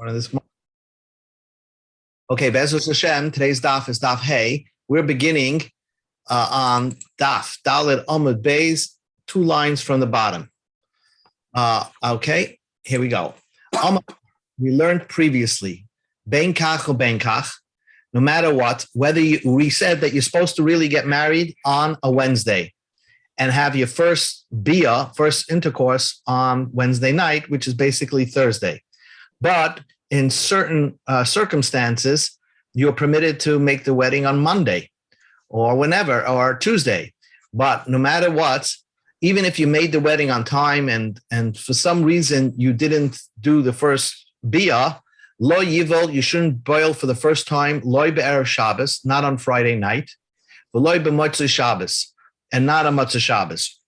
One of this. Okay, Be'ezus Hashem. Today's daf is daf Hey. We're beginning on daf Dalet Amud Beis, 2 lines from the bottom. Okay, here we go. We learned previously, ben kach or ben kach, no matter what, we said that you're supposed to really get married on a Wednesday and have your first intercourse on Wednesday night, which is basically Thursday. But in certain circumstances, you're permitted to make the wedding on Monday or whenever, or Tuesday. But no matter what, even if you made the wedding on time and for some reason you didn't do the first bia, lo yivol, you shouldn't boil for the first time, loy be'erev Shabbos, not on Friday night, v'loy b'motzei Shabbos, and not on Motzei Shabbos.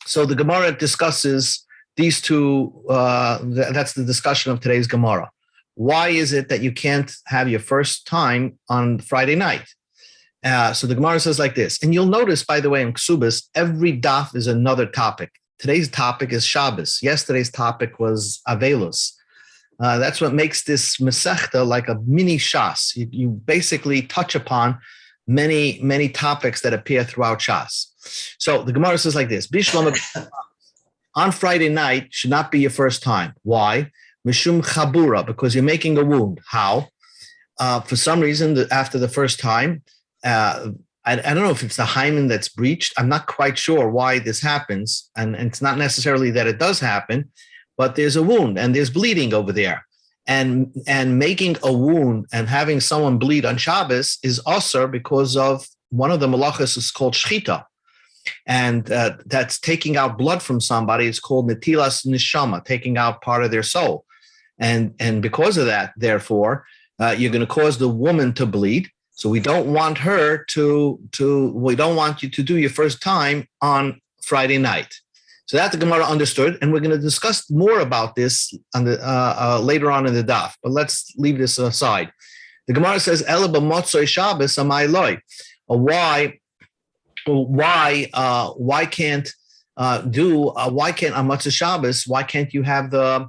So the Gemara discusses these two, that's the discussion of today's Gemara. Why is it that you can't have your first time on Friday night? So the Gemara says like this, and you'll notice, by the way, in Kesubos, every daf is another topic. Today's topic is Shabbos. Yesterday's topic was Avelos. That's what makes this Masechta like a mini Shas. You basically touch upon many, many topics that appear throughout Shas. So the Gemara says like this, Bishlam on Friday night should not be your first time. Why? Mishum chabura, because you're making a wound. How? For some reason, after the first time, I don't know if it's the hymen that's breached. I'm not quite sure why this happens. And it's not necessarily that it does happen, but there's a wound and there's bleeding over there. And making a wound and having someone bleed on Shabbos is also because of one of the malachas is called shchita. And that's taking out blood from somebody. It's called netilas neshama, taking out part of their soul. And because of that, therefore, you're going to cause the woman to bleed. So we don't want her we don't want you to do your first time on Friday night. So that the Gemara understood, and we're going to discuss more about this on the later on in the daf. But let's leave this aside. The Gemara says, "Ela b'motzei Shabbos amai loy." Why can't on Motzei Shabbos? Why can't you have the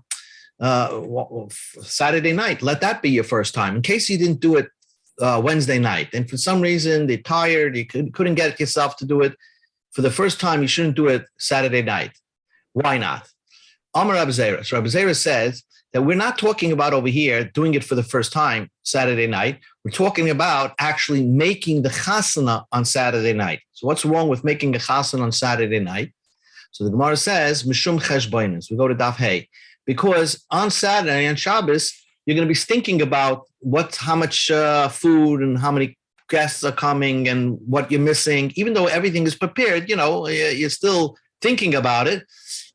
Saturday night? Let that be your first time, in case you didn't do it Wednesday night, and for some reason they're tired, you couldn't get yourself to do it for the first time. You shouldn't do it Saturday night. Why not? Amar Rabbi Zera. So Rabbi Zera says that we're not talking about over here doing it for the first time Saturday night. We're talking about actually making the chasana on Saturday night. So what's wrong with making a chasana on Saturday night? So the Gemara says, Mishum cheshboinus. We go to Daf Hey. Because on Saturday, on Shabbos, you're going to be thinking about how much food and how many guests are coming and what you're missing. Even though everything is prepared, you're still thinking about it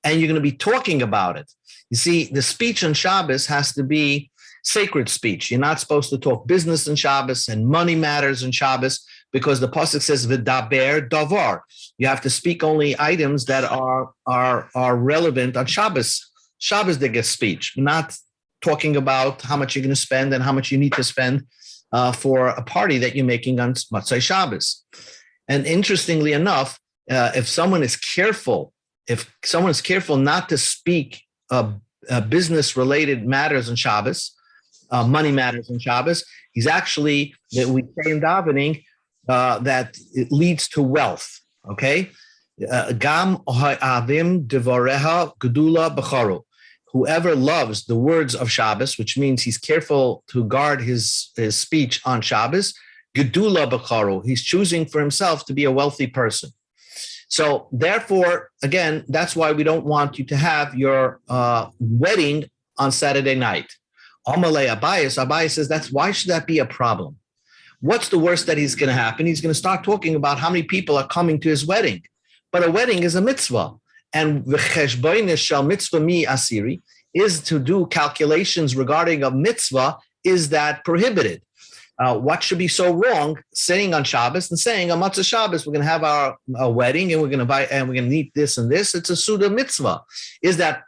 and you're going to be talking about it. You see, the speech on Shabbos has to be sacred speech. You're not supposed to talk business on Shabbos and money matters on Shabbos, because the pasuk says v'daber davar. You have to speak only items that are relevant on Shabbos. Shabbos they get speech, not talking about how much you're going to spend and how much you need to spend for a party that you're making on Motzei Shabbos. And interestingly enough, if someone is careful not to speak business-related matters on Shabbos, money matters on Shabbos, he's actually, that we say in davening, that it leads to wealth. Okay, Gam avim devareha gedula b'charu. Whoever loves the words of Shabbos, which means he's careful to guard his speech on Shabbos, gedula b'charu, he's choosing for himself to be a wealthy person. So therefore, again, that's why we don't want you to have your wedding on Saturday night. Amalei Abaye says, why should that be a problem? What's the worst that is going to happen? He's going to start talking about how many people are coming to his wedding. But a wedding is a mitzvah. And v'cheshboinus shel mitzvah mi asiri is to do calculations regarding a mitzvah. Is that prohibited? What should be so wrong saying on Shabbos and saying on Motzei Shabbos we're going to have our wedding and we're going to buy and we're going to eat this and this? It's a suda mitzvah. Is that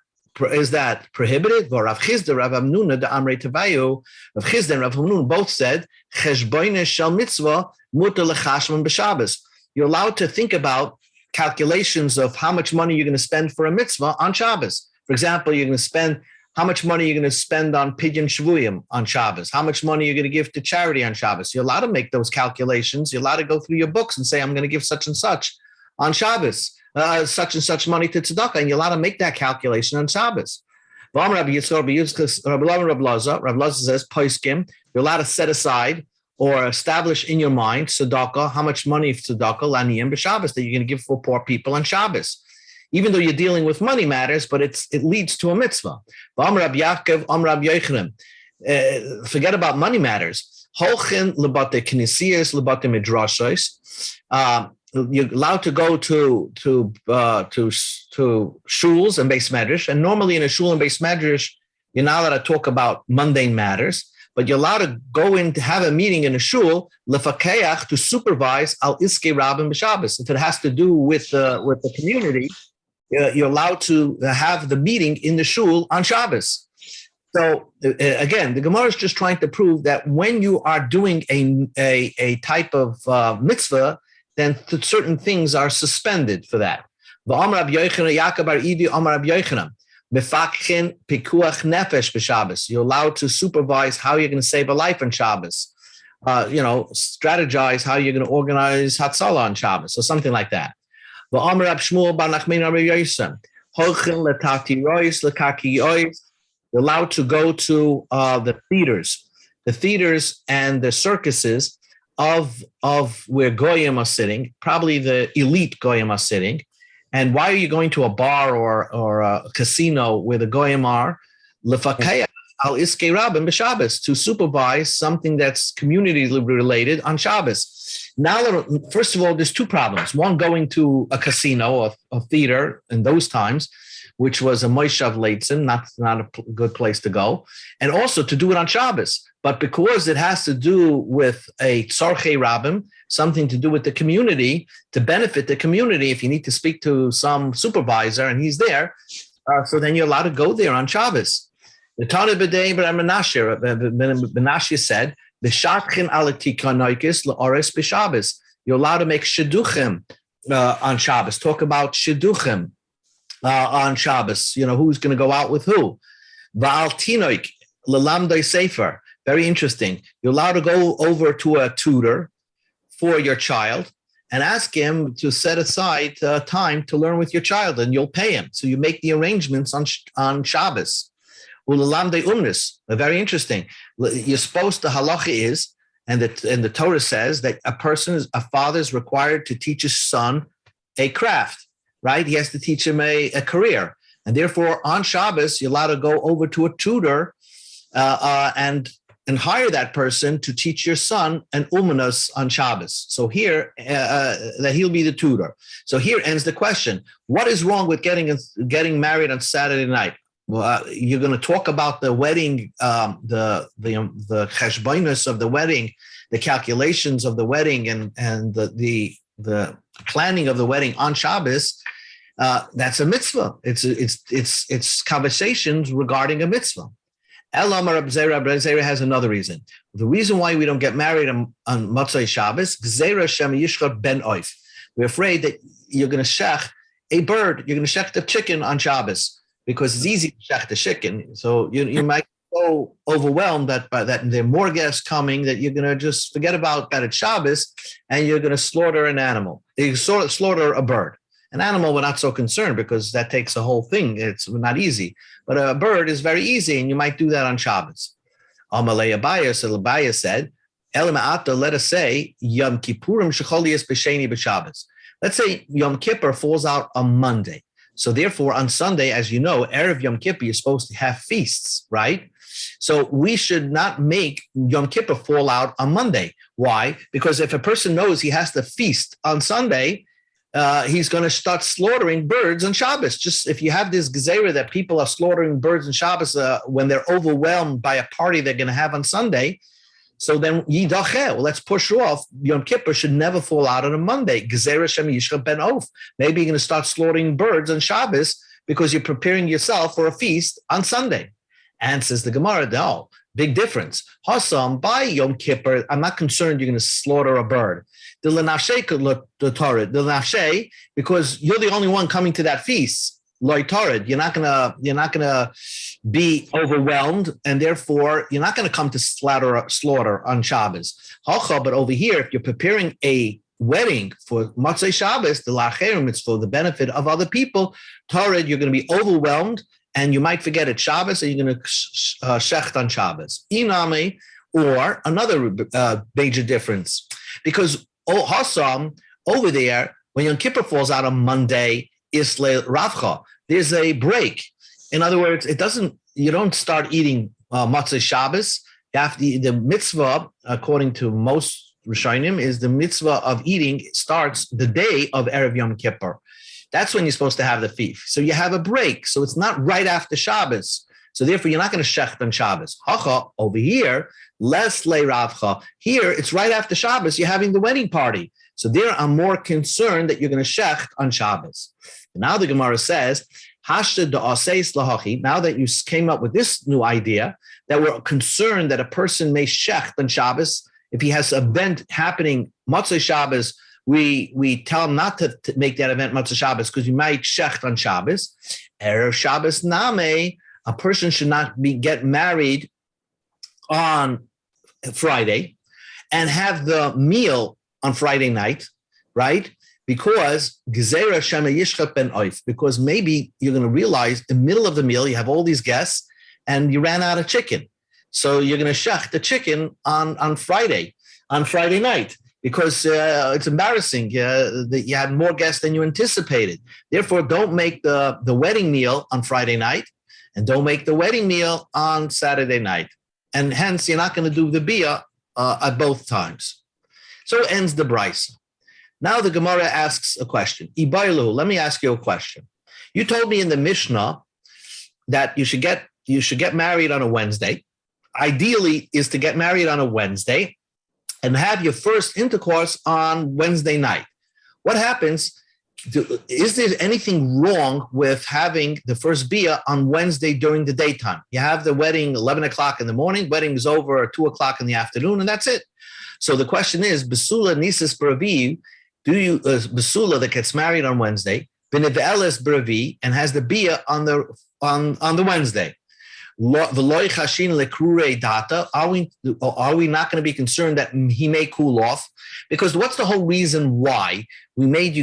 prohibited? Rav Chisda, Rav Amnuna, the Amrei Tavayu, Rav Chisda and Rav Amnuna both said cheshboinus shel mitzvah mutar lechashman b'Shabbos. You're allowed to think about calculations of how much money you're going to spend for a mitzvah on Shabbos. For example, you're going to spend How much money are you going to spend on Pidyon Shavuyim on Shabbos? How much money are you going to give to charity on Shabbos? You're allowed to make those calculations. You're allowed to go through your books and say, I'm going to give such and such on Shabbos, such and such money to tzedakah, and you're allowed to make that calculation on Shabbos. Rav Laza says, Poiskim, you're allowed to set aside or establish in your mind tzedakah, how much money for tzedakah, laniyim b'Shabbos, that you're going to give for poor people on Shabbos. Even though you're dealing with money matters, but it leads to a mitzvah. Forget about money matters. You're allowed to go to shuls and beis medrash, and normally in a shul and beis medrash, you're not allowed to talk about mundane matters, but you're allowed to go in to have a meeting in a shul, lefakeach, to supervise al iske rabim b'Shabbos. If it has to do with the community, you're allowed to have the meeting in the shul on Shabbos. So again, the Gemara is just trying to prove that when you are doing a type of mitzvah, then certain things are suspended for that. You're allowed to supervise how you're going to save a life on Shabbos. Strategize how you're going to organize Hatzalah on Shabbos or something like that. You're allowed to go to the theaters and the circuses of where Goyim are sitting, probably the elite Goyim are sitting. And why are you going to a bar or a casino where the Goyim are? To supervise something that's community related on Shabbos. Now, first of all, there's two problems. One, going to a casino or a theater in those times, which was a Moishav Leitzim, not a good place to go, and also to do it on Shabbos. But because it has to do with a tzarchei rabbim, something to do with the community, to benefit the community, if you need to speak to some supervisor and he's there, so then you're allowed to go there on Shabbos. The Tana B'dei Menashe said, "B'shatchin alatikanoikis la'ores b'Shabbos." You're allowed to make shidduchim on Shabbos. Talk about shidduchim on Shabbos. Who's going to go out with who? Va'al tinoik lelamdei sefer. Very interesting. You're allowed to go over to a tutor for your child and ask him to set aside time to learn with your child, and you'll pay him. So you make the arrangements on Shabbos. Ulalamdei umnis. Very interesting. You're supposed to, halacha is, and the Torah says that a father is required to teach his son a craft, right? He has to teach him a career. And therefore, on Shabbos, you're allowed to go over to a tutor and hire that person to teach your son an umanos on Shabbos. So here, that he'll be the tutor. So here ends the question. What is wrong with getting married on Saturday night? Well, you're going to talk about the wedding, the cheshbonos of the wedding, the calculations of the wedding, and the planning of the wedding on Shabbos. That's a mitzvah. It's conversations regarding a mitzvah. Elamar Reb Zera has another reason. The reason why we don't get married on Motzei Shabbos, Gzeira Shem Yishchar Ben Oif. We're afraid that you're going to shech a bird. You're going to shech the chicken on Shabbos, because it's easy to shech the chicken. So you might be so overwhelmed that there are more guests coming that you're going to just forget about that at Shabbos, and you're going to slaughter an animal. You slaughter a bird. An animal, we're not so concerned because that takes a whole thing. It's not easy. But a bird is very easy, and you might do that on Shabbos. Amalei Abaya said, let us say, Yom Kippurim Shecholias B'Sheni B'Shabbos. Let's say Yom Kippur falls out on Monday. So therefore, on Sunday, as you know, Erev Yom Kippur, you're supposed to have feasts, right? So we should not make Yom Kippur fall out on Monday. Why? Because if a person knows he has to feast on Sunday, he's going to start slaughtering birds on Shabbos. Just if you have this gezerah that people are slaughtering birds on Shabbos when they're overwhelmed by a party they're going to have on Sunday, so then yidacheh, let's push off. Yom Kippur should never fall out on a Monday. Gezerah Shem Yishcha Ben Of. Maybe you're going to start slaughtering birds on Shabbos because you're preparing yourself for a feast on Sunday. And says the Gemara, no, big difference. Hasam, by Yom Kippur, I'm not concerned you're going to slaughter a bird. The Torah, because you're the only one coming to that feast. loy tarid. You're not gonna be overwhelmed, and therefore you're not gonna come to slaughter on Shabbos. But over here, if you're preparing a wedding for Motzei Shabbos, the lacherim, it's for the benefit of other people. Tarid, you're going to be overwhelmed, and you might forget it's Shabbos, and you're going to shecht on Shabbos. Inami, or another major difference, because Hassam over there, when Yom Kippur falls out on Monday, Isle Ravcha, there's a break. In other words, you don't start eating Motzei Shabbos. The mitzvah, according to most Rishonim, is the mitzvah of eating starts the day of Erev Yom Kippur. That's when you're supposed to have the feast. So you have a break. So it's not right after Shabbos. So therefore, you're not going to shecht on Shabbos. Hacha, over here, less le Ravcha. Here, it's right after Shabbos. You're having the wedding party. So there, I'm more concerned that you're going to shecht on Shabbos. And now the Gemara says, Hashta da'aseis lahachi. Now that you came up with this new idea, that we're concerned that a person may shecht on Shabbos, if he has an event happening Motzei Shabbos, we tell him not to make that event Motzei Shabbos because you might shecht on Shabbos. Erev Shabbos name, a person should not get married on Friday and have the meal on Friday night, right? Because Gezerah Shema Yishchat Ben Oif, because maybe you're going to realize in the middle of the meal, you have all these guests and you ran out of chicken. So you're going to shecht the chicken on Friday night, because it's embarrassing that you had more guests than you anticipated. Therefore, don't make the wedding meal on Friday night, and don't make the wedding meal on Saturday night. And hence, you're not going to do the bia at both times. So ends the brisa. Now the Gemara asks a question. Ibailu, let me ask you a question. You told me in the Mishnah that you should get married on a Wednesday. Ideally is to get married on a Wednesday and have your first intercourse on Wednesday night. What happens? Is there anything wrong with having the first bia on Wednesday during the daytime? You have the wedding 11 o'clock in the morning, wedding is over at 2 o'clock in the afternoon, and that's it. So the question is, Besula Nisis Bravi, do you, Besula that gets married on Wednesday, Beneveles Bravi, and has the bia on the Wednesday? Are we not going to be concerned that he may cool off? Because what's the whole reason why we wanted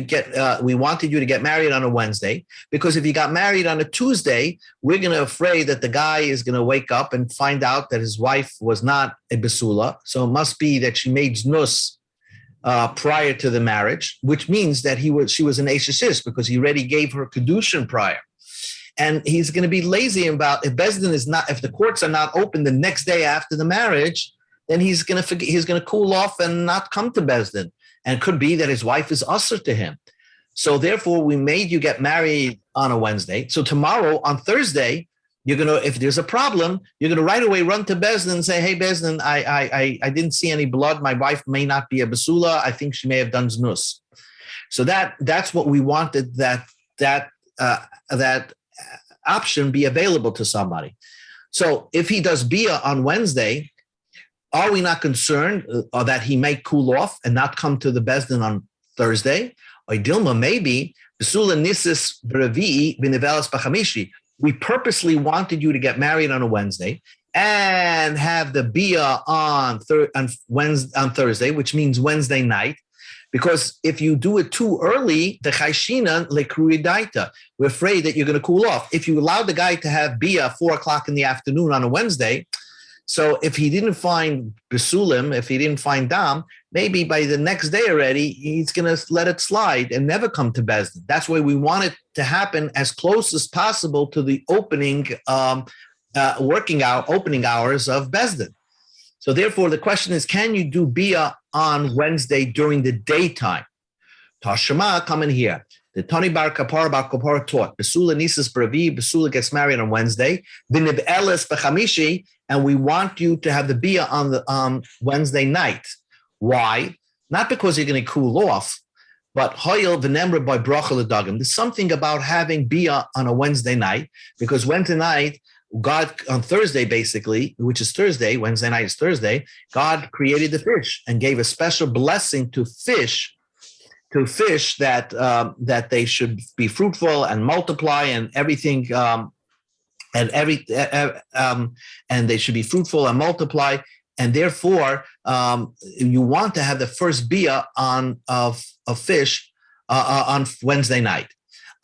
you to get married on a Wednesday? Because if you got married on a Tuesday, we're going to afraid that the guy is going to wake up and find out that his wife was not a besula. So it must be that she made znus prior to the marriage, which means that she was an ashesis because he already gave her kedushin prior. And he's going to be lazy about if the courts are not open the next day after the marriage, then he's going to cool off and not come to Bezdin. And it could be that his wife is usher to him. So therefore, we made you get married on a Wednesday. So tomorrow on Thursday, if there's a problem, you're going to right away run to Bezdin and say, hey, Bezdin, I didn't see any blood. My wife may not be a basula. I think she may have done znus. So that's what we wanted, that option be available to somebody. So if he does bia on Wednesday, are we not concerned that he may cool off and not come to the Bezdin on Thursday? Or Dilma, maybe besula nisis brevi b'nevelas b'chamishi. We purposely wanted you to get married on a Wednesday and have the bia on Thursday, which means Wednesday night. Because if you do it too early, the chayshina lekruidaita, we're afraid that you're going to cool off. If you allow the guy to have bia 4 o'clock in the afternoon on a Wednesday, so if he didn't find besulim, if he didn't find dam, maybe by the next day already, he's going to let it slide and never come to Bezdin. That's why we want it to happen as close as possible to the opening opening hours of Bezdin. So therefore, the question is, can you do bia on Wednesday during the daytime? Tashema, come in here. The Tani Bar Kapar taught, Besula Nisis Bravi, Besula gets married on Wednesday, Vinib Elis Bechamishi, and we want you to have the bia on the Wednesday night. Why? Not because you're going to cool off, but Hoyel Venemra by Bracha Ledagim. There's something about having bia on a Wednesday night, because Wednesday night, God, on Thursday, basically, which is Thursday, Wednesday night is Thursday, God created the fish and gave a special blessing to fish to fish that they should be fruitful and multiply and everything and they should be fruitful and multiply, and therefore you want to have the first bia of fish on Wednesday night.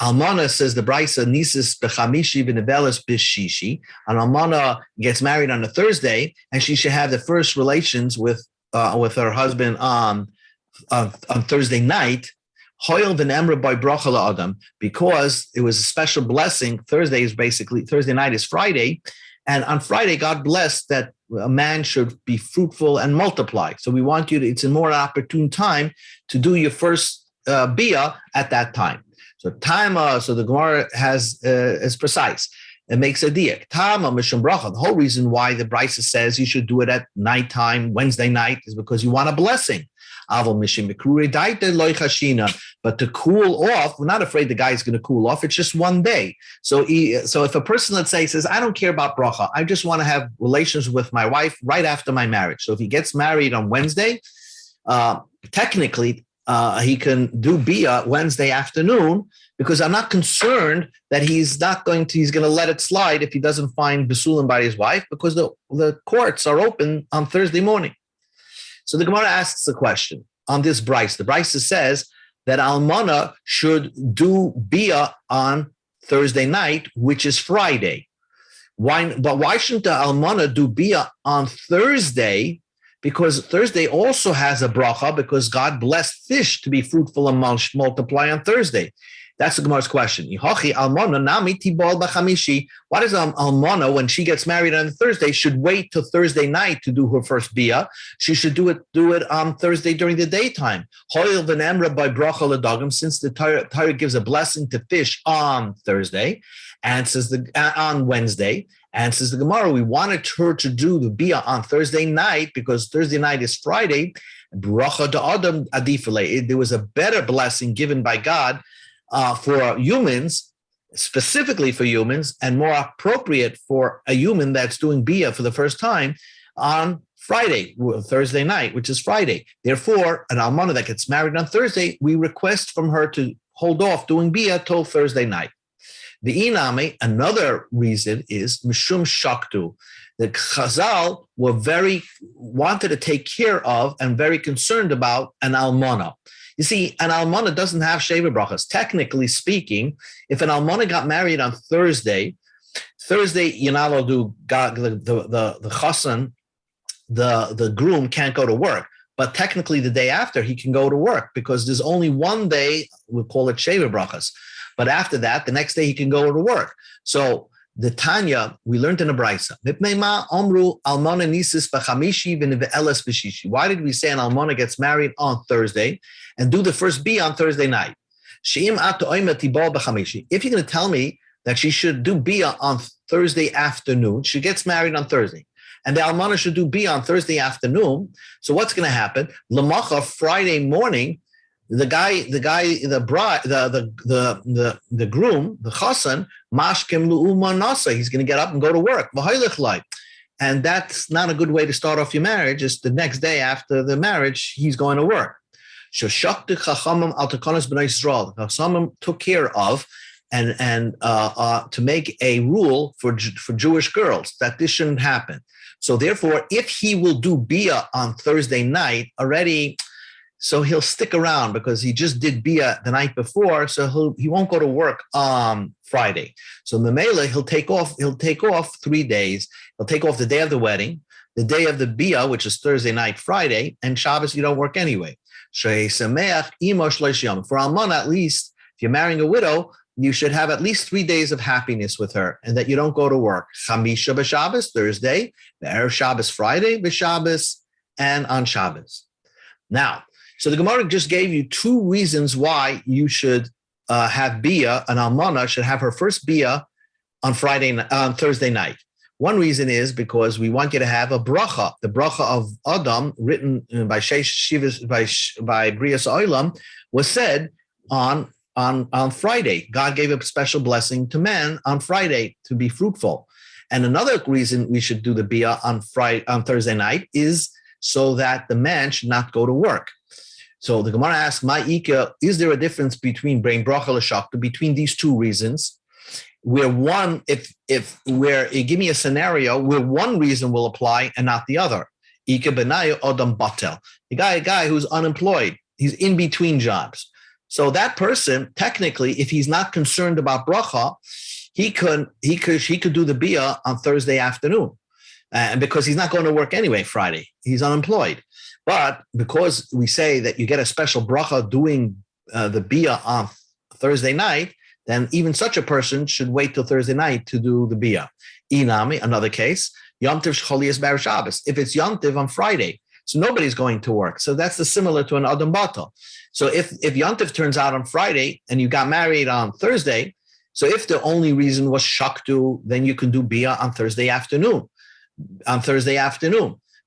Almana, says the Brisa, nisis b'chamishi v'nevelas b'shishi. An almana gets married on a Thursday, and she should have the first relations with her husband on Thursday night. Hoil v'nemra by bracha la'adam, because it was a special blessing. Thursday night is Friday, and on Friday God blessed that a man should be fruitful and multiply. So we want you to. It's a more opportune time to do your first bia at that time. So the Gemara is precise. It makes a diak. Tama mishum bracha. The whole reason why the Brisa says you should do it at nighttime, Wednesday night, is because you want a blessing. But to cool off, we're not afraid the guy is going to cool off. It's just one day. So if a person, let's say, says, I don't care about bracha, I just want to have relations with my wife right after my marriage. So if he gets married on Wednesday, technically he can do bia Wednesday afternoon, because I'm not concerned that he's going to let it slide if he doesn't find besulim by his wife, because the courts are open on Thursday morning. So the Gemara asks the question on this Brisa. The Brisa says that almana should do bia on Thursday night, which is Friday. Why shouldn't the almana do bia on Thursday? Because Thursday also has a bracha, because God blessed fish to be fruitful and multiply on Thursday. That's the Gemara's question. Why does almana, when she gets married on Thursday, should wait till Thursday night to do her first bia? She should do it on Thursday during the daytime. Since the Torah gives a blessing to fish on Thursday, and says on Wednesday, and says the Gemara, we wanted her to do the bia on Thursday night because Thursday night is Friday. Bracha da'adam adifale. There was a better blessing given by God for humans, specifically for humans, and more appropriate for a human that's doing bia for the first time on Friday, Thursday night, which is Friday. Therefore, an almana that gets married on Thursday, we request from her to hold off doing bia till Thursday night. The inami, another reason is mishum shaktu. The Chazal wanted to take care of and very concerned about an almana. You see, an almana doesn't have sheva brachas. Technically speaking, if an almana got married on Thursday, you're not allowed to do the chassan, the groom can't go to work. But technically, the day after, he can go to work, because there's only one day, we'll call it sheva brachas. But after that, the next day he can go to work. So the Tanya, we learned in the Brisa. Why did we say an almana gets married on Thursday and do the first bia on Thursday night? If you're going to tell me that she should do bia on Thursday afternoon, she gets married on Thursday, and the almana should do bia on Thursday afternoon. So what's going to happen? Lamacha, Friday morning, the groom, the chassan, mashkem lu'uma nasa, he's going to get up and go to work. And that's not a good way to start off your marriage. It's the next day after the marriage, he's going to work. Chachamim took care of and to make a rule for Jewish girls that this shouldn't happen. So therefore, if he will do bia on Thursday night already, so he'll stick around because he just did bia the night before, so he won't go to work on Friday. So Memele, he'll take off 3 days. He'll take off the day of the wedding, the day of the bia, which is Thursday night, Friday, and Shabbos you don't work anyway. For almana, at least, if you're marrying a widow, you should have at least 3 days of happiness with her, and that you don't go to work. Chamisha b'Shabbos, Thursday, Erev Shabbos, Friday, b'Shabbos, and on Shabbos. Now, so the Gemara just gave you 2 reasons why you should have bia. An almana should have her first bia on Thursday night. One reason is because we want you to have a bracha. The bracha of Adam, written by Brias Olam, was said on Friday. God gave a special blessing to man on Friday to be fruitful. And another reason we should do the bia on Thursday night is so that the man should not go to work. So the Gemara asks, Ma'ika, is there a difference between brain bracha l'shakta, between these two reasons? Where one, give me a scenario where one reason will apply and not the other. Ika benaya odam batel. A guy who's unemployed, he's in between jobs. So that person, technically, if he's not concerned about bracha, he could do the bia on Thursday afternoon, and because he's not going to work anyway Friday, he's unemployed. But because we say that you get a special bracha doing the bia on Thursday night, then even such a person should wait till Thursday night to do the bia. Inami, another case, Yom Tiv Shcholias Bar Shabbos. If it's Yom Tiv on Friday, so nobody's going to work. So that's similar to an Adam Bato. So if Yom Tiv turns out on Friday and you got married on Thursday, so if the only reason was Shaktu, then you can do bia on Thursday afternoon.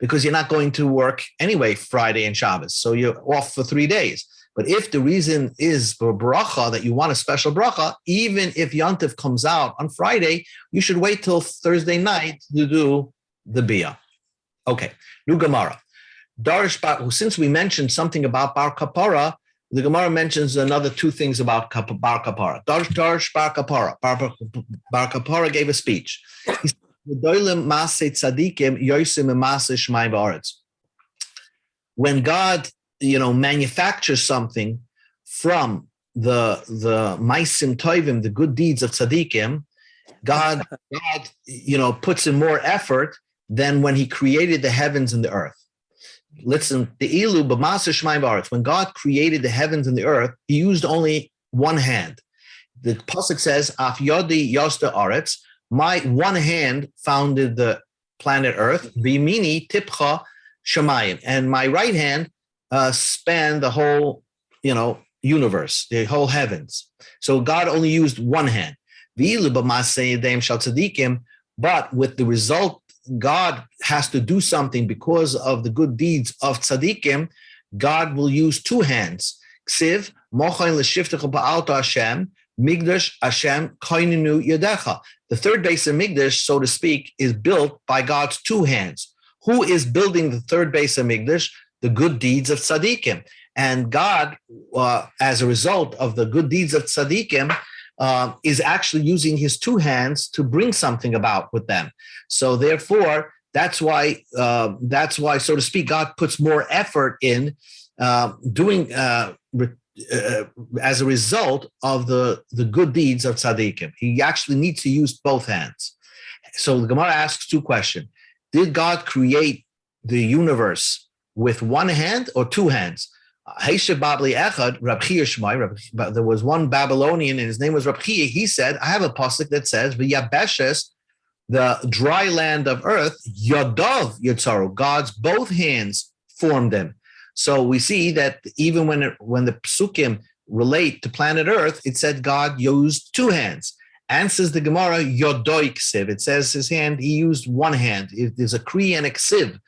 Because you're not going to work anyway Friday and Shabbos. So you're off for 3 days. But if the reason is for bracha, that you want a special bracha, even if Yom Tov comes out on Friday, you should wait till Thursday night to do the bia. Okay, new Gemara. Since we mentioned something about bar kapara, the Gemara mentions another two things about bar kapara. Darsh bar kapara. Bar kapara gave a speech. He said, when God manufactures something from the maisim toivim, the good deeds of tzaddikim, God puts in more effort than when he created the heavens and the earth. Listen, the ilu b'maseh shmayim ba'aretz, when God created the heavens and the earth, he used only one hand. The pasuk says, af yodi yosta aretz, my one hand founded the planet earth, v'mini tipcha shamayim, and my right hand span the whole, universe, the whole heavens. So God only used one hand. But with the result, God has to do something because of the good deeds of tzaddikim. God will use two hands. Ksiv, Hashem, Migdash Hashem, Koininu Yadecha. The third base of Migdash, so to speak, is built by God's two hands. Who is building the third base of Migdash? The good deeds of tzaddikim. And God, as a result of the good deeds of tzaddikim, is actually using his two hands to bring something about with them. So therefore, that's why, so to speak, God puts more effort in doing as a result of the good deeds of tzaddikim. He actually needs to use both hands. So the Gemara asks two questions. Did God create the universe with one hand or two hands? There was one Babylonian, and his name was Rab Chia. He said, I have a pasuk that says, "V'yabeshes," the dry land of earth, Yadav Yitzaru, God's both hands formed them. So we see that even when the psukim relate to planet Earth, it said God used two hands. And says the Gemara, Yodoi Ksiv. It says his hand, he used one hand. There's a Kri and a Ksiv.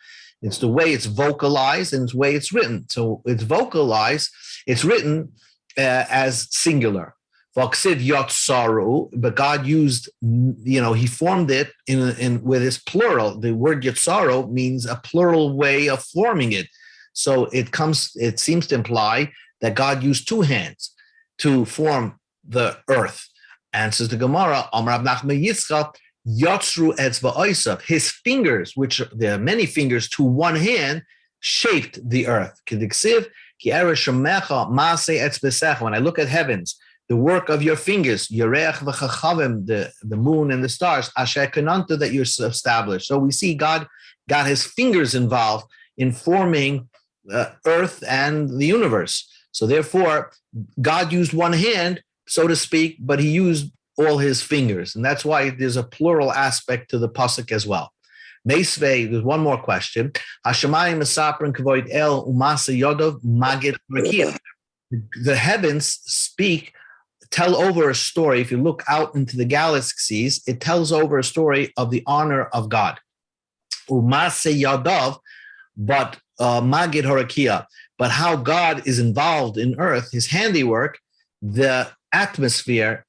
It's the way it's vocalized and it's the way it's written. So it's vocalized, it's written as singular. Vaksiv Yotsaru, but God used, he formed it in with his plural. The word Yotsaru means a plural way of forming it. So it seems to imply that God used two hands to form the earth. And says the Gemara, Amar Rab Nachman Yitzchak, Yotzru Etzba Oisav, his fingers, which there are many fingers to one hand, shaped the earth. Kediksiv, Ki Eresh Shemecha Maaseh Etzbesecha. When I look at heavens, the work of your fingers, Yereach v'chachavim, the moon and the stars, Asher Kananta, that you established. So we see God got his fingers involved in forming earth and the universe. So therefore, God used one hand, so to speak, but he used all his fingers. And that's why there's a plural aspect to the pasuk as well. Meisvei, there's one more question. Hashemayim mesaprin kavoid el umasa yodov magid rakia. The heavens tell over a story. If you look out into the galaxies, it tells over a story of the honor of God. Umasa yodov, but magid harakia. But how God is involved in earth, his handiwork, the atmosphere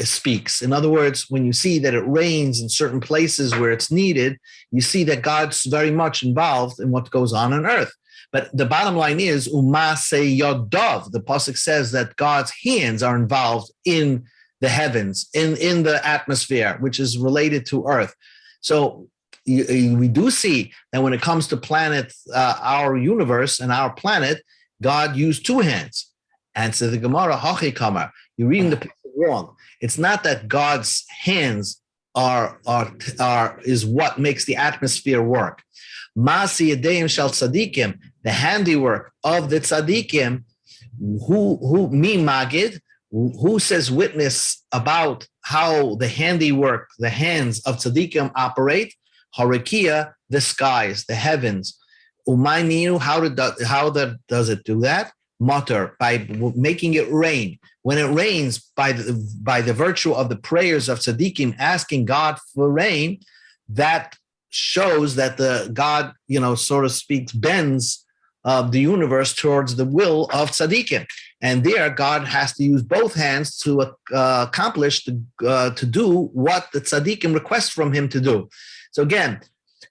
speaks. In other words, when you see that it rains in certain places where it's needed, you see that God's very much involved in what goes on earth. But the bottom line is, Umase Yodov. The pasuk says that God's hands are involved in the heavens, in the atmosphere, which is related to earth. So we do see that when it comes to our universe and our planet, God used two hands. And so the Gemara, Hachi Kamar, you're reading the pasuk wrong. It's not that God's hands is what makes the atmosphere work. Masi Yadeim Shal Tzadikim, the handiwork of the tzadikim, who mi magid, who says witness about how the handiwork, the hands of tzadikim operate. Harakia, the skies, the heavens. Umayninu, how does it do that? Matar, by making it rain. When it rains, by the virtue of the prayers of tzaddikim asking God for rain, that shows that the God, so to speak, bends the universe towards the will of tzaddikim. And there, God has to use both hands to accomplish, to do what the tzaddikim request from him to do. So again,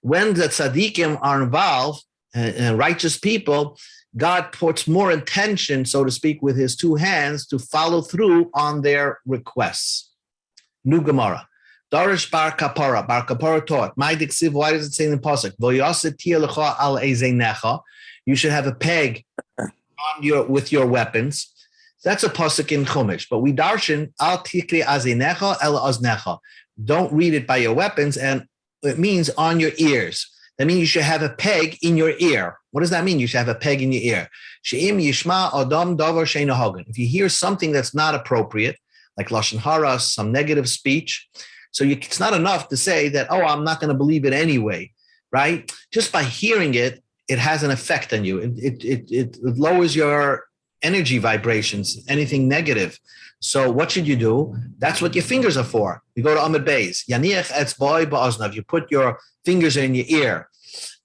when the tzaddikim are involved, righteous people, God puts more intention, so to speak, with his two hands to follow through on their requests. New Gemara. Darish Bar Kapara taught. My diksiv, why does it say in the pasuk? You should have a peg with your weapons. That's a pasuk in Chumash. But we darshan al tikri azinecha el aznecha. Don't read it by your weapons, and it means on your ears. That means you should have a peg in your ear. What does that mean? You should have a peg in your ear. She'im yishma adam davar she'eino hagen. If you hear something that's not appropriate, like lashon hara, some negative speech, so it's not enough to say that, oh, I'm not going to believe it anyway, right? Just by hearing it, it has an effect on you. It lowers your energy vibrations, anything negative. So what should you do? That's what your fingers are for. You go to Amud Beis. Yaniach etzboi ba'oznav. You put your fingers in your ear.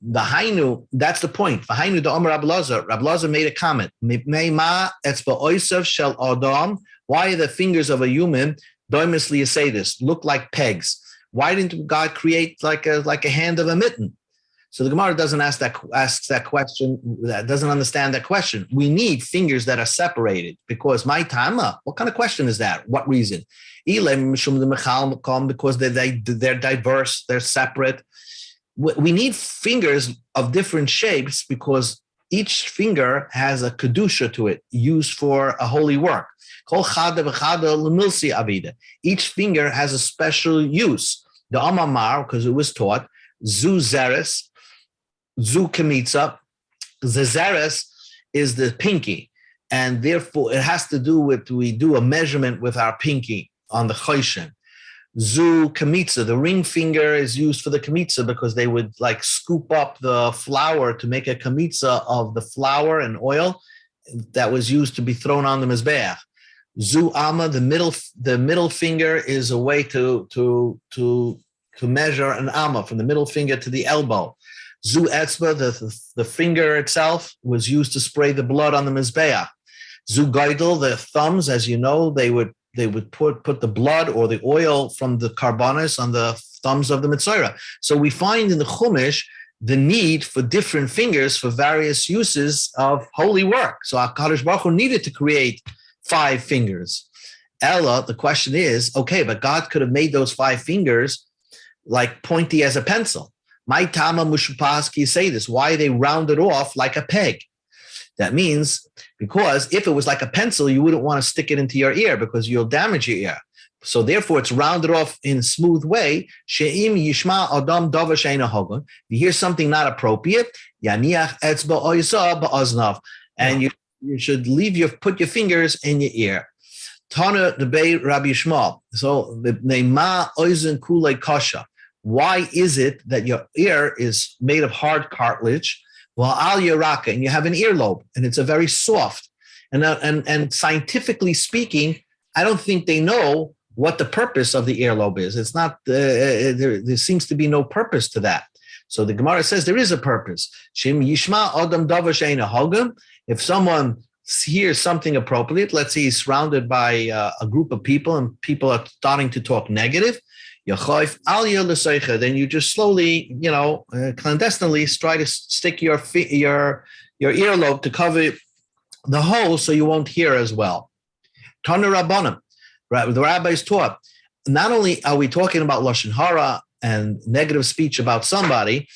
The Hainu, that's the point. V'hainu da'omer Rabbi Lazar. Rabbi Lazar made a comment. Mipnei ma etzba'oisav shel adam. Why are the fingers of a human, doimously you say this, look like pegs? Why didn't God create like a hand of a mitten? So the Gemara doesn't asks that question, doesn't understand that question. We need fingers that are separated because my tama, what kind of question is that? What reason? Because they're diverse, they're separate. We need fingers of different shapes because each finger has a kedusha to it, used for a holy work. Each finger has a special use. The Amamar, because it was taught, Zu Zeres, Zu Kemitza, the Zeres is the pinky, and therefore it has to do with, we do a measurement with our pinky on the Choshen. Zu Kemitza, the ring finger is used for the Kemitza because they would like scoop up the flour to make a Kemitza of the flour and oil that was used to be thrown on the Mizbeach. Zu Amma, the middle finger is a way to measure an Amma from the middle finger to the elbow. Zu Etzba, the finger itself, was used to spray the blood on the Mizbeach. Zu Geidel, the thumbs, as you know, they would put the blood or the oil from the carbonis on the thumbs of the Mitzorah. So we find in the Chumash the need for different fingers for various uses of holy work. So HaKadosh Baruch Hu needed to create 5 fingers. Ella, the question is, okay, but God could have made those 5 fingers like pointy as a pencil. My Tama Mushupaski say this. Why they rounded off like a peg? That means because if it was like a pencil, you wouldn't want to stick it into your ear because you'll damage your ear. So therefore, it's rounded off in a smooth way. She'im yishma adam davar she'eino hagen. You hear something not appropriate, yaniach etzba oisa ba'aznav, and you should put your fingers in your ear. Tana debei Rabbi Shmuel. So the ma oizen kulei kasha. Why is it that your ear is made of hard cartilage? Well, al yaraka, and you have an earlobe, and it's a very soft. And scientifically speaking, I don't think they know what the purpose of the earlobe is. It's not. There seems to be no purpose to that. So the Gemara says there is a purpose. Shim yishma adam davar she'eino hagen. If someone hears something appropriate, let's say he's surrounded by a group of people and people are starting to talk negative, then you just slowly, clandestinely try to stick your earlobe to cover the hole so you won't hear as well. Tana Rabbanim, right? The rabbis taught, not only are we talking about lashon hara and negative speech about somebody,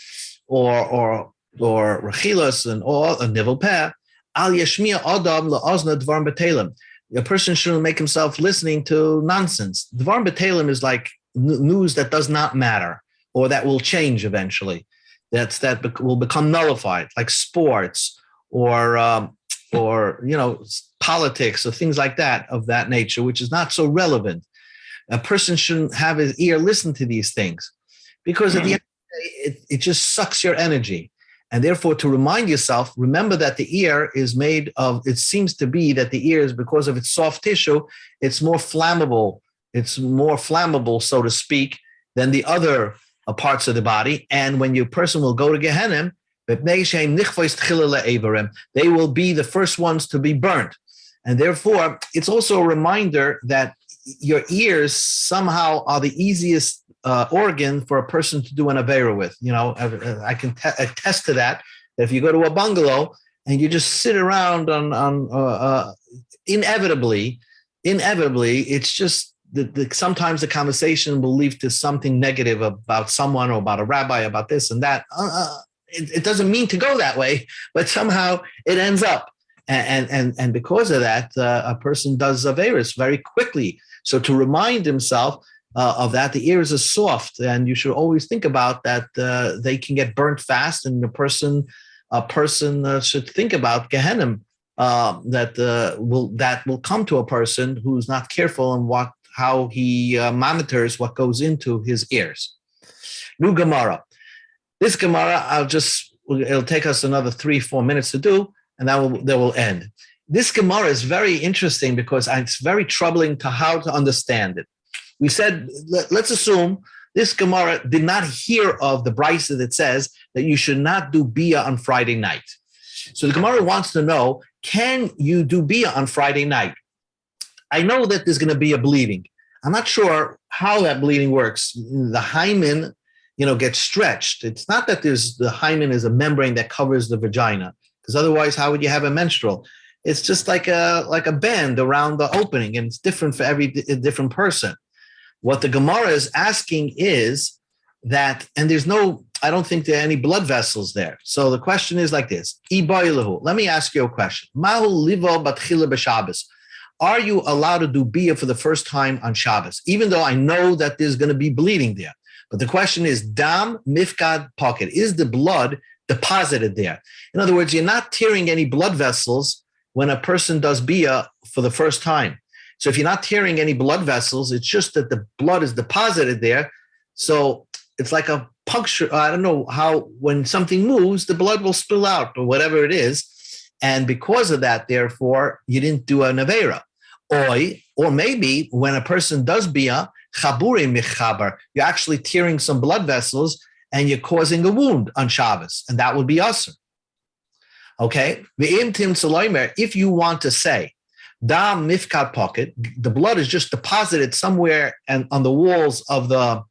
or rechilas and or a nivel peh, al yashmiya adam laozna dvarim b'telim. A person shouldn't make himself listening to nonsense. Dvarim b'telim is like news that does not matter or that will change eventually. That will become nullified, like sports or politics or things like that of that nature, which is not so relevant. A person shouldn't have his ear listen to these things because at the end of the day, it just sucks your energy. And therefore, to remind yourself, remember that the ear is made of, it seems to be that the ear is, because of its soft tissue, it's more flammable. It's more flammable, so to speak, than the other parts of the body. And when your person will go to Gehenna, they will be the first ones to be burnt. And therefore, it's also a reminder that your ears somehow are the easiest organ for a person to do an avera with. I can attest to that. If you go to a bungalow and you just sit around on inevitably, it's just sometimes the conversation will lead to something negative about someone or about a rabbi, about this and that. It doesn't mean to go that way, but somehow it ends up. And because of that, a person does averis very quickly. So to remind himself of that, the ears are soft, and you should always think about that. They can get burnt fast, and a person should think about Gehenna that will come to a person who's not careful in how he monitors what goes into his ears. New Gemara. This Gemara, it'll take us another 3-4 minutes to do, and that will end. This Gemara is very interesting because it's very troubling to how to understand it. We said, let's assume this Gemara did not hear of the brisa that says that you should not do bia on Friday night. So the Gemara wants to know, can you do bia on Friday night? I know that there's going to be a bleeding. I'm not sure how that bleeding works. The hymen, gets stretched. It's not that the hymen is a membrane that covers the vagina, because otherwise, how would you have a menstrual? It's just like a band around the opening, and it's different for every different person. What the Gemara is asking is that, and I don't think there are any blood vessels there. So the question is like this. Let me ask you a question. Are you allowed to do bia for the first time on Shabbos, even though I know that there's going to be bleeding there? But the question is, dam mifkad pocket, is the blood deposited there? In other words, you're not tearing any blood vessels when a person does bia for the first time. So if you're not tearing any blood vessels, it's just that the blood is deposited there. So it's like a puncture. I don't know how, when something moves, the blood will spill out or whatever it is. And because of that, therefore, you didn't do an avera. Or maybe when a person does bia, chaburi michaber, you're actually tearing some blood vessels and you're causing a wound on Shabbos, and that would be usher. Okay? If you want to say, dam mifkat pocket, the blood is just deposited somewhere and on the walls of the.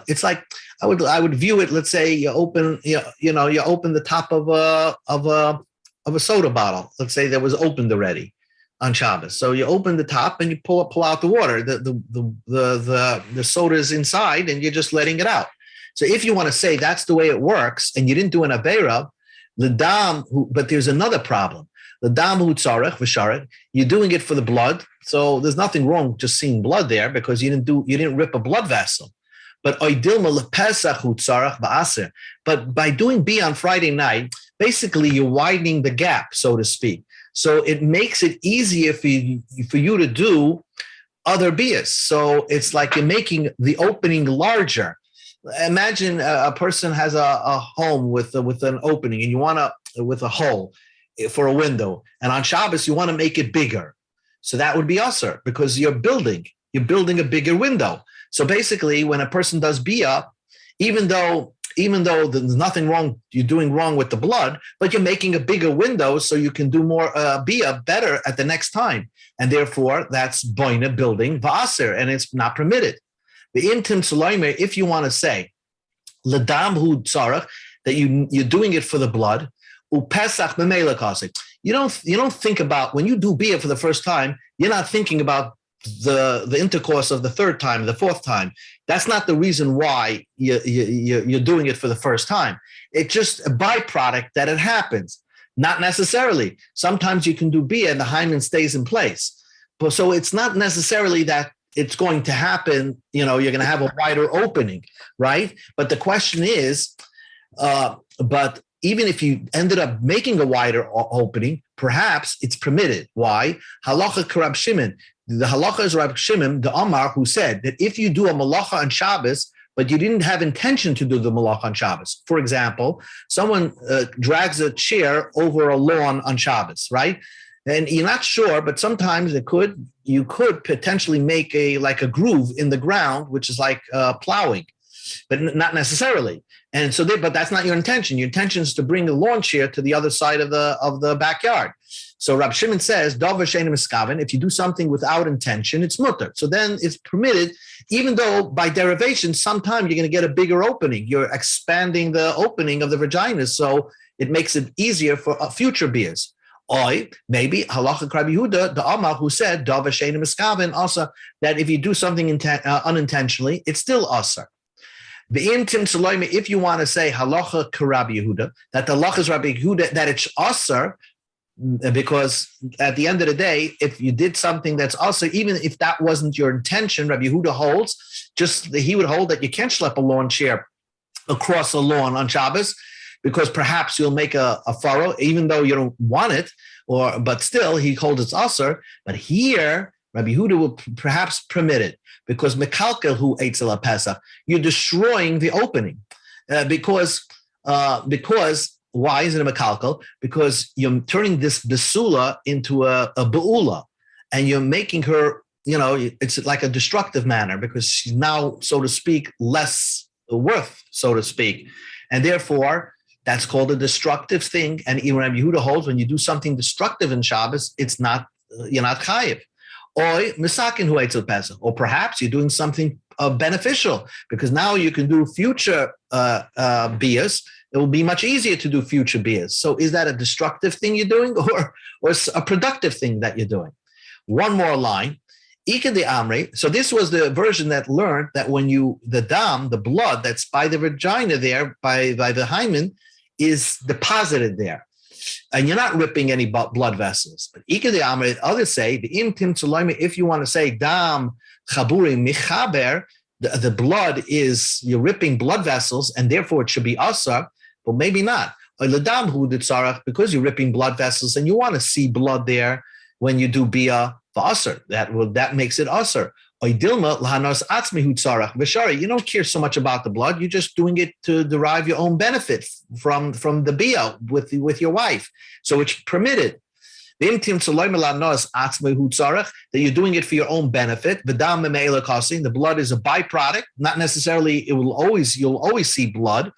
It's like I would view it. Let's say you open the top of a soda bottle. Let's say that was opened already on Shabbos. So you open the top and you pull out the water. The soda is inside and you're just letting it out. So if you want to say that's the way it works and you didn't do an avera, but there's another problem. The dam hu tzarech v'sharet, you're doing it for the blood. So there's nothing wrong just seeing blood there because you didn't rip a blood vessel. But oidilma lepesach hu tzarech ba'aser. But by doing bia on Friday night, basically you're widening the gap, so to speak. So it makes it easier for you to do other bias. So it's like you're making the opening larger. Imagine a person has a home with an opening, and you want with a hole for a window, and on Shabbos you want to make it bigger. So that would be usher because you're building a bigger window. So basically, when a person does bia, even though even though there's nothing wrong, you're doing wrong with the blood, but you're making a bigger window so you can do more bia better at the next time. And therefore, that's boina building va'aser, and it's not permitted. The intim saloimer, if you want to say, ledam hu tzarach, that you're doing it for the blood, upesach b'meila kasik. You don't think about, when you do bia for the first time, you're not thinking about the intercourse of the third time, the fourth time. That's not the reason why you're doing it for the first time. It's just a byproduct that it happens. Not necessarily. Sometimes you can do bia and the hymen stays in place. But so it's not necessarily that it's going to happen, you're going to have a wider opening, right? But the question is, but even if you ended up making a wider opening, perhaps it's permitted. Why? Halacha Rab Shimon. The halacha is Rab Shimon, the Amar, who said that if you do a malacha on Shabbos, but you didn't have intention to do the malacha on Shabbos. For example, someone drags a chair over a lawn on Shabbos, right? And you're not sure, but sometimes you could potentially make a groove in the ground, which is like plowing, but not necessarily. And so, but that's not your intention. Your intention is to bring a lawn chair to the other side of the backyard. So Rab Shimon says, Davar she'eino miskaven, if you do something without intention, it's mutter. So then it's permitted, even though by derivation, sometimes you're going to get a bigger opening. You're expanding the opening of the vagina, so it makes it easier for future beers. Or maybe halacha Rabbi Yehuda, the Amar, who said, Davar she'eino miskaven, also that if you do something unintentionally, it's still asar. The intim saloime, if you want to say halacha Rabbi Yehuda, that the halacha is Rabbi Yehuda, that it's asar, because at the end of the day, if you did something that's also, even if that wasn't your intention, Rabbi Yehuda holds, he would hold that you can't schlep a lawn chair across a lawn on Shabbos, because perhaps you'll make a furrow, even though you don't want it, but still he holds it's asar. But here, Rabbi Yehuda will perhaps permit it, because mekalkel hu eitzel Pesach, you're destroying the opening, because why is it a mekalkel? Because you're turning this besula into a beula, and you're making her, it's like a destructive manner, because she's now, so to speak, less worth, so to speak, and therefore that's called a destructive thing. And even Rabbi Yehuda holds when you do something destructive in Shabbos, it's not, you're not chayiv. Or perhaps you're doing something beneficial, because now you can do future bias. It will be much easier to do future bias. So is that a destructive thing you're doing, or a productive thing that you're doing? One more line. So this was the version that learned that when the dam, the blood that's by the vagina there, by the hymen, is deposited there. And you're not ripping any blood vessels. But others say, the intim tzoloime, if you want to say dam chaburi michaber, the blood is, you're ripping blood vessels, and therefore it should be asar, but maybe not. Because you're ripping blood vessels and you want to see blood there when you do bia v'asar, that makes it asar. You don't care so much about the blood. You're just doing it to derive your own benefit from the bia with your wife. So it's permitted. That you're doing it for your own benefit. The blood is a byproduct. Not necessarily you'll always see blood.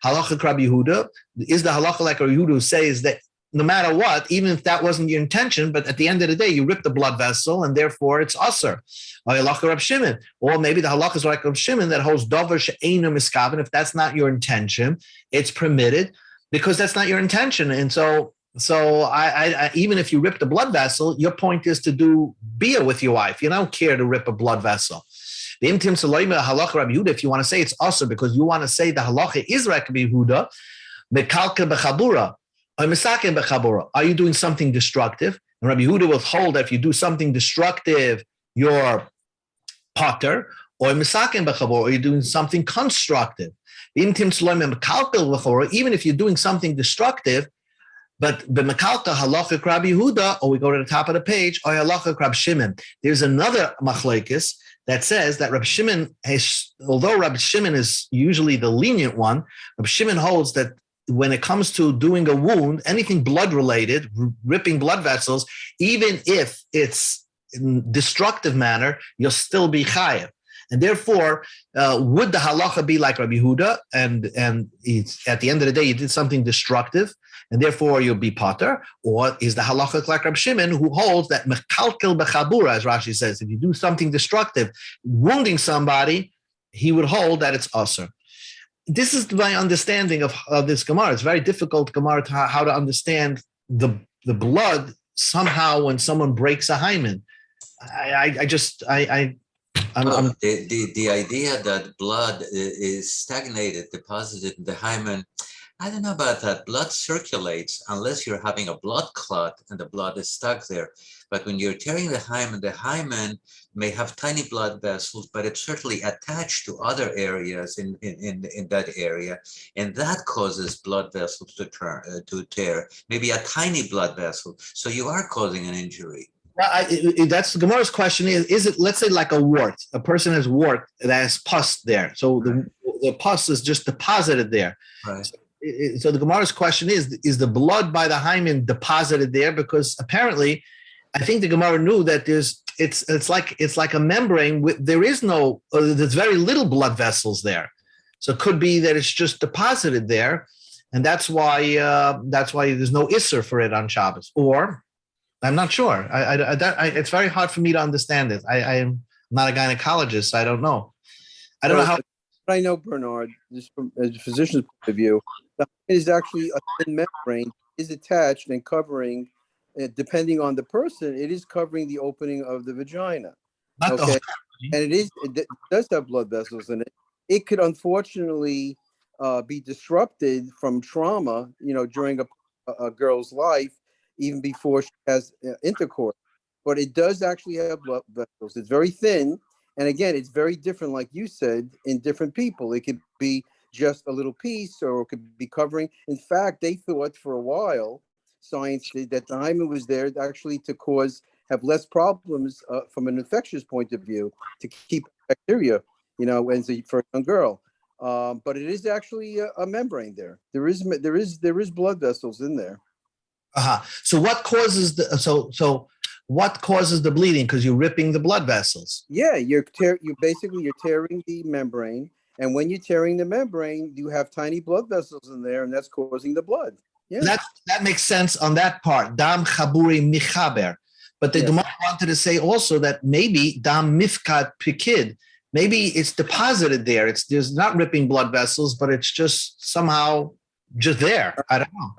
Halacha Rabbi Yehuda is the halacha like Rabbi Yehuda, who says that no matter what, even if that wasn't your intention, but at the end of the day, you rip the blood vessel, and therefore it's asar. Or halacha Rab Shimon, or maybe the halacha is like Rab Shimon that holds davar she'eino miskaven. If that's not your intention, it's permitted, because that's not your intention. And so I even if you rip the blood vessel, your point is to do bia with your wife. You don't care to rip a blood vessel. The intim saloima halacha Rabbi Yehuda, if you want to say it's asar because you want to say the halacha is Rabbi Yehuda, mekalka bechabura. Are you doing something destructive? And Rabbi Yehuda will hold that if you do something destructive, you're potter, or misaken b'chabur, or you're doing something constructive. Even if you're doing something destructive, but b'mekalka halacha Rabbi Yehuda, or we go to the top of the page, or halacha Rabbi Shimon. There's another machlokes that says that Rabbi Shimon although Rabbi Shimon is usually the lenient one, Rabbi Shimon holds that when it comes to doing a wound, anything blood-related, ripping blood vessels, even if it's in destructive manner, you'll still be chayav. And therefore, would the halacha be like Rabbi Huda, and it's, at the end of the day, you did something destructive, and therefore you'll be potter? Or is the halacha like Rabbi Shimon, who holds that mechalkel bechabura, as Rashi says, if you do something destructive, wounding somebody, he would hold that it's usher. This is my understanding of this Gemara. It's very difficult, Gemara, to how to understand the blood somehow when someone breaks a hymen. The idea that blood is stagnated, deposited in the hymen, I don't know about that. Blood circulates unless you're having a blood clot and the blood is stuck there. But when you're tearing the hymen may have tiny blood vessels, but it's certainly attached to other areas in that area, and that causes blood vessels to tear. Maybe a tiny blood vessel. So you are causing an injury. That's the Gemara's question is it, let's say, like a wart? A person has wart that has pus there. So the pus is just deposited there. Right. So the Gemara's question is the blood by the hymen deposited there? Because apparently, I think the Gemara knew that it's like a membrane. There's very little blood vessels there. So it could be that it's just deposited there, and that's why there's no isser for it on Shabbos. Or I'm not sure. It's very hard for me to understand it. I'm not a gynecologist, so I don't know. I don't know how. I know, Bernard, just from a physician's point of view, the hymen is actually a thin membrane, is attached and covering, depending on the person, it is covering the opening of the vagina. Not okay, and it does have blood vessels in it. It could unfortunately be disrupted from trauma, during a girl's life, even before she has intercourse. But it does actually have blood vessels. It's very thin. And again, it's very different, like you said, in different people. It could be just a little piece, or it could be covering. In fact, they thought for a while, science did, that the hymen was there actually to have less problems from an infectious point of view, to keep bacteria, for a young girl. But it is actually a membrane there. There is blood vessels in there. So what causes what causes the bleeding? Because you're ripping the blood vessels. Yeah, you're tearing the membrane, and when you're tearing the membrane, you have tiny blood vessels in there, and that's causing the blood. Yeah, that makes sense on that part. Dam chaburi michaber, but the Gemara wanted to say also that maybe dam mifkat pikid. Maybe it's deposited there. There's not ripping blood vessels, but it's just somehow just there. I don't know.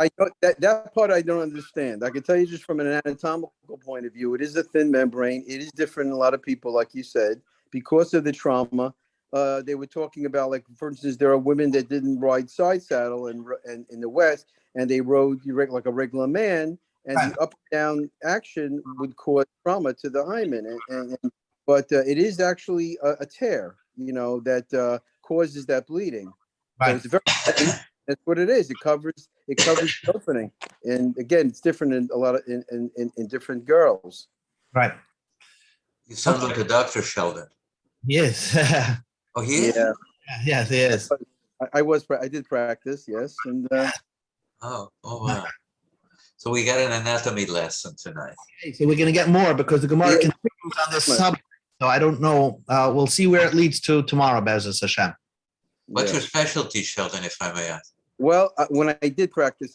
That part I don't understand. I can tell you just from an anatomical point of view, it is a thin membrane. It is different in a lot of people, like you said, because of the trauma. They were talking about, like, for instance, there are women that didn't ride side saddle and in the West, and they rode like a regular man, and the up and down action would cause trauma to the hymen. But it is actually a tear, that causes that bleeding. Right. So it's very that's what it is. It covers the opening, and again, it's different in a lot of in different girls. Right. You sound like a doctor, Sheldon. Yes. Oh, he is? Yeah. Yes, he is. I did practice, yes, and. Oh wow! So we got an anatomy lesson tonight. Okay, so we're going to get more because the Gemara continues on this subject. So I don't know. We'll see where it leads to tomorrow, Be'ezus Hashem. What's your specialty, Sheldon, if I may ask? Well, when I did practice,